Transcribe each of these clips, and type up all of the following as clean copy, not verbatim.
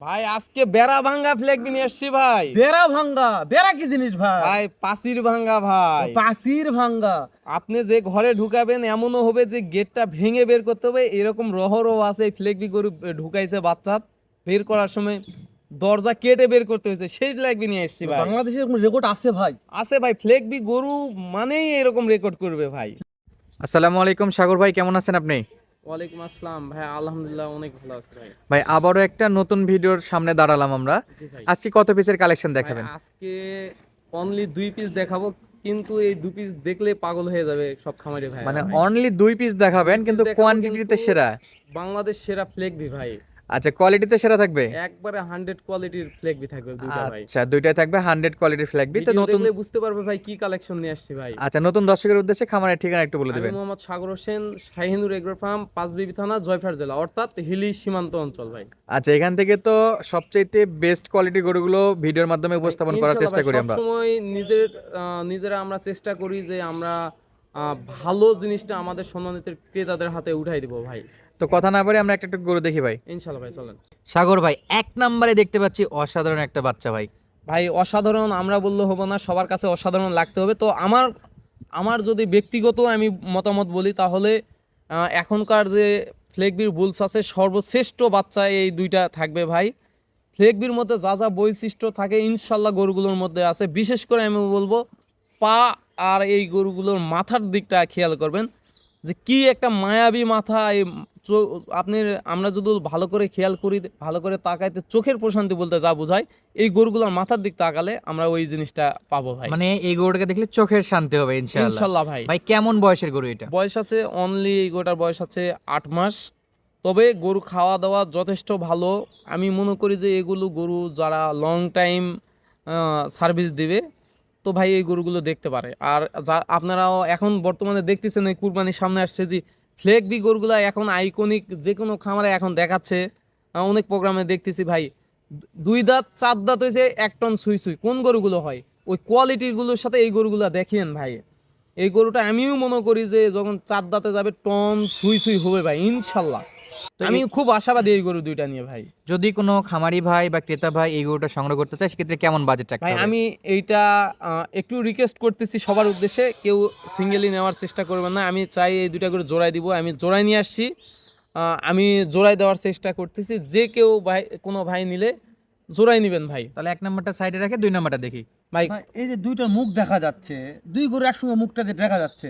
ভাই আজকে বেড়া ভাঙ্গা ফ্ল্যাগ নিয়ে এসছি ভাই। বেড়া ভাঙ্গা? বেড়া কি জিনিস ভাই? ভাই পাঁচির ভাঙ্গা ভাই। পাঁচির ভাঙ্গা? আপনি যে ঘরে ঢুকাবেন এমনও হবে যে গেটটা ভেঙে বের করতে হবে, এরকম রহরহ আছে। এই ফ্ল্যাগ গরু ঢুকাইছে বাচ্চা, বের করার সময় দরজা কেটে বের করতে হয়েছে, সেই ফ্ল্যাগ নিয়ে এসছি ভাই। বাংলাদেশের কোনো রেকর্ড আছে ভাই? আছে ভাই, ফ্ল্যাগ গরু মানেই এরকম রেকর্ড করবে ভাই। আসসালামু আলাইকুম সাগর ভাই, কেমন আছেন আপনি? ওয়ালাইকুম আসসালাম ভাই, আলহামদুলিল্লাহ অনেক ভালো আছে ভাই। ভাই আবারও একটা নতুন ভিডিওর সামনে দাঁড়ালাম আমরা। জি ভাই। আজকে কত পিসের কালেকশন দেখাবেন? ভাই, আজকে অনলি 2 পিস দেখাবো, কিন্তু এই 2 পিস দেখলে পাগল হয়ে যাবে সব খামারে ভাই। মানে অনলি 2 পিস দেখাবেন, কিন্তু দেখাবো, কোয়ান্টিটিতে কিন্তু সেরা। বাংলাদেশ সেরা ফ্লেক ভাই। আচ্ছা, কোয়ালিটিতে সেরা থাকবে? একবারে 100 কোয়ালিটির ফ্লেক থাকবে দুইটা ভাই। আচ্ছা, দুইটাই থাকবে 100 কোয়ালিটির ফ্ল্যাগ বি। তো ভিডিও নতুন, দেখলে বুঝতে পারবে ভাই কি কালেকশন নিয়ে আসছি ভাই। আচ্ছা নতুন দর্শকের উদ্দেশ্যে খামারের ঠিকানা একটু বলে আমি দিবেন। মোহাম্মদ সাগর হোসেন, শাহিনুর এগ্রো ফার্ম, পাঁচবিবি থানা, জয়ফার জেলা, অর্থাৎ হিলি সীমান্ত অঞ্চল ভাই। আচ্ছা, এখান থেকে তো সবচেয়ে বেস্ট কোয়ালিটি গরুগুলো ভিডিওর মাধ্যমে উপস্থাপন করার ইনশাল্লাহ চেষ্টা ভাই, করি আমরা। সবসময় নিজেরা আমরা চেষ্টা করি যে আমরা ভালো জিনিসটা আমাদের সম্মানিত ক্রেতাদের হাতে উঠাই দিব ভাই। তো কথা না বলে আমরা একটা একটা গরু দেখি ভাই। ইনশাল্লাহ ভাই, চলেন। সাগর ভাই, এক নম্বরে দেখতে পাচ্ছি অসাধারণ একটা বাচ্চা ভাই। ভাই অসাধারণ আমরা বললে হবো না, সবার কাছে অসাধারণ লাগতে হবে। তো আমার যদি ব্যক্তিগত আমি মতামত বলি, তাহলে এখনকার যে ফ্লেগবির বুলস আছে, সর্বশ্রেষ্ঠ বাচ্চা এই দুইটা থাকবে ভাই। ফ্লেগবির মধ্যে যা যা বৈশিষ্ট্য থাকে ইনশাল্লাহ গরুগুলোর মধ্যে আছে। বিশেষ করে আমি বলবো পা আর এই গরুগুলোর মাথার দিকটা খেয়াল করবেন, যে কি একটা মায়াবী মাথা। এই আমরা যদি ভালো করে খেয়াল করি, ভালো করে তাকাইতে চোখের প্রশান্তি বলতে যা বোঝায়, এই গরুগুলোর মাথার দিক তাকালে আমরা ওই জিনিসটা পাবো ভাই। মানে এই গরুটাকে দেখলে চোখের শান্তি হবে ইনশাআল্লাহ। ইনশাল্লাহ ভাই। ভাই কেমন বয়সের গরু এটা? বয়স আছে অনলি, এই গরুটার বয়স আছে 8 মাস। তবে গরু খাওয়া দাওয়া যথেষ্ট ভালো। আমি মনে করি যে এগুলো গরু যারা লং টাইম সার্ভিস দিবে, তো ভাই এই গরুগুলো দেখতে পারে। আর আপনারাও এখন বর্তমানে দেখতেছেন, এই কুরবানির সামনে আসছে, যে ফ্লেগ গরুগুলো এখন আইকনিক, যে কোনো খামারে এখন দেখাচ্ছে। অনেক প্রোগ্রামে দেখতেছি ভাই, 2 দাঁত 4 দাঁত হয়েছে 1 টন সুই সুই। কোন গরুগুলো হয়? ওই কোয়ালিটির গুলোর সাথে এই গরুগুলো দেখেন ভাই। এই গরুটা আমিও মনে করি যে যখন 4 দাঁতে যাবে টন সুই সুই হবে ভাই ইনশাল্লাহ। তো আমি খুব আশাবাদী এই গরু দুইটা নিয়ে ভাই। যদি কোনো খামারি ভাই বা ক্রেতা ভাই এই গরুটা সংগ্রহ করতে চায়, সেক্ষেত্রে কেমন বাজেট রাখতে ভাই হবে? আমি এইটা একটু রিকোয়েস্ট করতেছি সবার উদ্দেশ্যে, কেউ সিঙ্গেলি নেওয়ার চেষ্টা করবেন না। আমি চাই এই দুইটা করে জোড়াই দিব। আমি জোড়াই নিয়ে আসছি, আমি জোড়াই দেওয়ার চেষ্টা করতেছি। যে কেউ ভাই, কোনো ভাই নিলে জোড়াই নেবেন ভাই। তাহলে 1 নম্বরটা সাইডে রেখে 2 নম্বরটা দেখি। ভাই ভাই, এই যে দুইটা মুখ দেখা যাচ্ছে, দুই গরু একসঙ্গে মুখটা যে দেখা যাচ্ছে,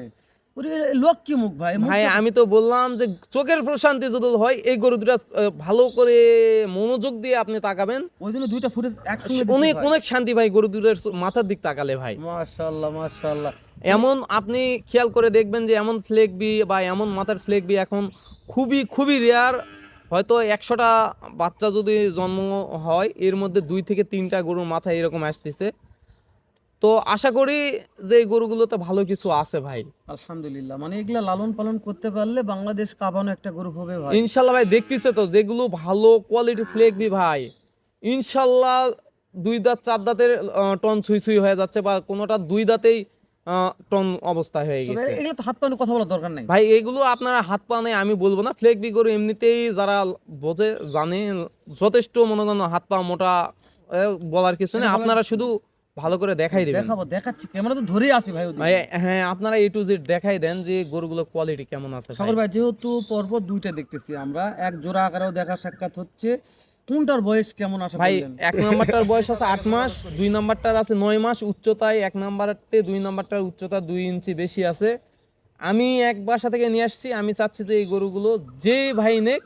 ওরে লোক কি মুখ ভাই? ভাই আমি তো বললাম যে চোখের প্রশান্তি যদি হয়, এই গরু দুটা ভালো করে মনোযোগ দিয়ে আপনি তাকাবেন, ওই জন্য দুইটা ফুটেজ একসঙ্গে অনেক অনেক শান্তি ভাই গরু দুটার মাথার দিক তাকালে ভাই। মাশাআল্লাহ মাশাআল্লাহ। এমন আপনি খেয়াল করে দেখবেন যে এমন ফ্লেক বা এমন মাথার ফ্লেক এখন খুবই খুবই রেয়ার। হয়তো 100টা বাচ্চা যদি জন্ম হয়, এর মধ্যে 2 থেকে 3টা গরুর মাথায় এরকম আসতেছে। তো আশা করি যে এই গরুগুলোতে ভালো কিছু আছে ভাই। আলহামদুলিল্লাহ, মানে এগুলা লালন পালন করতে পারলে বাংলাদেশ কাঁপানো একটা গ্রুপ হবে ভাই। ইনশাল্লাহ ভাই, দেখতেছে তো যেগুলো ভালো কোয়ালিটি ফ্লেক ভাই, ইনশাল্লাহ 2 দাঁত 4 দাঁতের টন ছুঁই ছুঁই হয়ে যাচ্ছে, বা কোনোটা 2 দাঁতেই টন অবস্থা হয়ে গেছে এগুলো তো হাত পানি কথা বলার দরকার নাই ভাই। এগুলো আপনারা হাত পা নেই আমি বলবো না, ফ্লেক গরু এমনিতেই যারা বোঝে জানে যথেষ্ট, মনে করেন হাত পা মোটা, বলার কিছু নেই। আপনারা শুধু ভালো করে দেখাই দেবেন। দেখাবো, দেখাচ্ছি, ক্যামেরা তো ধরেই আছি ভাই ওদিকে। ভাই হ্যাঁ, আপনারা A to Z দেখাই দেন যে গরুগুলো কোয়ালিটি কেমন আছে ভাই। সাগর ভাই, যেহেতু পরপর দুইটা দেখতেছি আমরা, এক জোড়া আকারেও দেখা সাক্ষাৎ হচ্ছে, কোনটার বয়স কেমন আসে ভাই বললেন? 1 নাম্বারটার বয়স আছে 8 মাস, 2 নাম্বারটার আছে 9 মাস। উচ্চতায় 1 নাম্বারতে 2 নাম্বারটার উচ্চতা 2 ইঞ্চি বেশি আছে। আমি এক বাসা থেকে নিয়ে আসছি। আমি চাচ্ছি যে এই গরুগুলো যে ভাই নেক,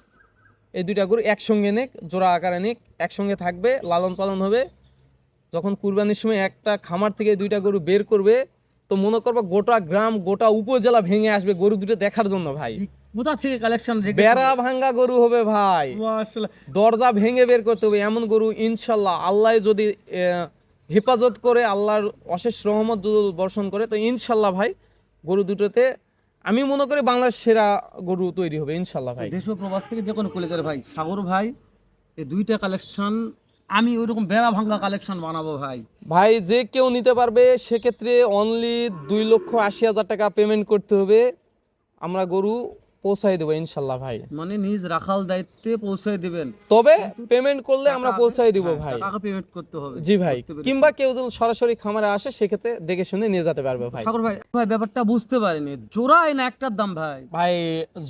এই দুইটা গরু একসঙ্গে নেক, জোড়া আকারে নেক, একসঙ্গে থাকবে, লালন পালন হবে। যখন কুরবানির সময় একটা খামার থেকে 2টা গরু বের করবে, তো মনে করবো গোটা গ্রাম গোটা উপজেলা ভেঙে আসবে গরু দুটো দেখার জন্য ভাই। কোথা থেকে কালেকশন বেড়া ভাঙ্গা গরু হবে ভাই, মাশাআল্লাহ। দরজা ভেঙে বের করতে হবে এমন গরু ইনশাল্লাহ। আল্লাহ যদি হেফাজত করে, আল্লাহর অশেষ রহমত যদি বর্ষণ করে, তো ইনশাল্লাহ ভাই গরু দুটোতে আমি মনে করি বাংলাদেশ সেরা গরু তৈরি হবে ইনশাল্লাহ ভাই। দেশ ও প্রবাস থেকে যে কোনো কুলেদের ভাই, সাগর ভাই এই দুইটা কালেকশন, আমি ওইরকম বেড়া ভাঙ্গা কালেকশন বানাবো ভাই। ভাই যে কেউ নিতে পারবে, সেক্ষেত্রে অনলি 2,80,000 টাকা পেমেন্ট করতে হবে। আমরা গরু পৌঁছাই দেবো ইনশাল্লাহ ভাই। মানে নিজ রাখাল দায়িত্বে পৌঁছে দিবেন, তবে পেমেন্ট করলে আমরা পৌঁছাই দিব ভাই। টাকা পেমেন্ট করতে হবে। জি ভাই, বুঝতে পেরেছি। কিংবা কেউ যদি সরাসরি খামারে আসে সেক্ষেত্রে দেখে শুনে নিয়ে যেতে পারবে ভাই। সাগর ভাই, ভাই ব্যাপারটা বুঝতে পারিনি, জোড়াই না একটার দাম ভাই? ভাই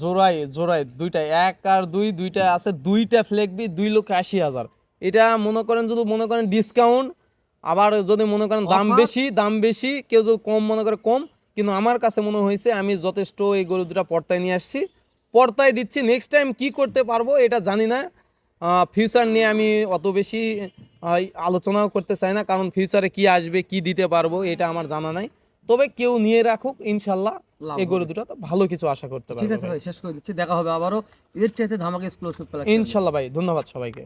জোড়াই জোড়াই দুইটা, 1 আর 2 দুইটা আছে, দুইটা ফ্লেগবি 2,80,000। এটা মনে করেন যদি মনে করেন ডিসকাউন্ট, আবার যদি মনে করেন দাম বেশি, কেউ যদি কম মনে করে কম, কিন্তু আমার কাছে মনে হয়েছে আমি যথেষ্ট এই গরু দুটা পর্তায় নিয়ে আসছি, পর্তায় দিচ্ছি। নেক্সট টাইম কি করতে পারবো এটা জানি না, ফিউচার নিয়ে আমি অত বেশি আলোচনাও করতে চাই না, কারণ ফিউচারে কি আসবে কি দিতে পারবো এটা আমার জানা নাই। তবে কেউ নিয়ে রাখুক, ইনশাল্লাহ লাভ এই গরু দুটো তো ভালো কিছু আশা করতে ঠিক পারবো আছে ভাই। ভাই, শেষ করে দিচ্ছি, দেখা হবে আবারও এর চাইতে ধামাকা এক্সক্লুসিভ ইনশাল্লাহ ভাই, ধন্যবাদ সবাইকে।